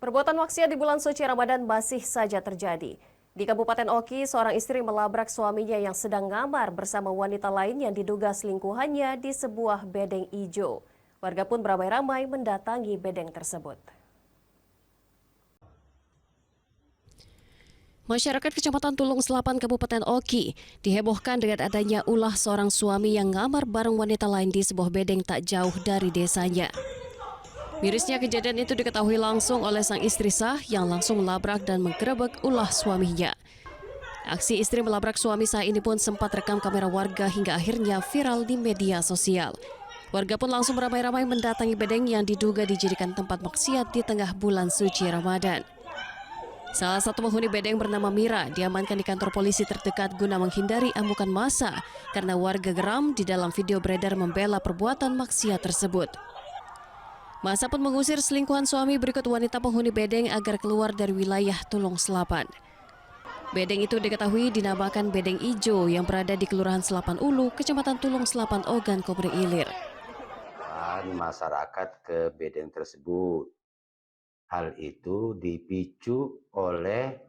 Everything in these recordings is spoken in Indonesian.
Perbuatan maksiat di bulan suci Ramadan masih saja terjadi. Di Kabupaten Oki, seorang istri melabrak suaminya yang sedang ngamar bersama wanita lain yang diduga selingkuhannya di sebuah bedeng ijo. Warga pun beramai-ramai mendatangi bedeng tersebut. Masyarakat Kecamatan Tulung Selapan, Kabupaten Oki, dihebohkan dengan adanya ulah seorang suami yang ngamar bareng wanita lain di sebuah bedeng tak jauh dari desanya. Mirisnya kejadian itu diketahui langsung oleh sang istri sah yang langsung melabrak dan menggerebek ulah suaminya. Aksi istri melabrak suami sah ini pun sempat rekam kamera warga hingga akhirnya viral di media sosial. Warga pun langsung beramai-ramai mendatangi bedeng yang diduga dijadikan tempat maksiat di tengah bulan suci Ramadan. Salah satu penghuni bedeng bernama Mira diamankan di kantor polisi terdekat guna menghindari amukan massa karena warga geram di dalam video beredar membela perbuatan maksiat tersebut. Massa pun mengusir selingkuhan suami berikut wanita penghuni bedeng agar keluar dari wilayah Tulung Selapan. Bedeng itu diketahui dinamakan Bedeng Ijo yang berada di Kelurahan Selapan Ulu, Kecamatan Tulung Selapan, Ogan, Komering Ilir. Masyarakat ke bedeng tersebut. Hal itu dipicu oleh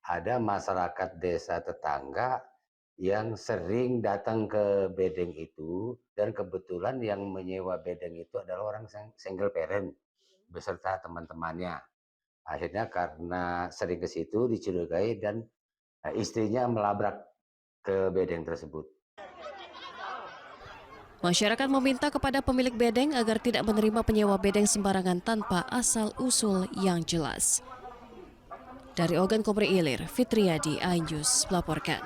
ada masyarakat desa tetangga yang sering datang ke bedeng itu, dan kebetulan yang menyewa bedeng itu adalah orang single parent beserta teman-temannya. Akhirnya karena sering ke situ dicurigai dan istrinya melabrak ke bedeng tersebut. Masyarakat meminta kepada pemilik bedeng agar tidak menerima penyewa bedeng sembarangan tanpa asal-usul yang jelas. Dari Ogan, Komering Ilir, Fitriadi, iNews melaporkan.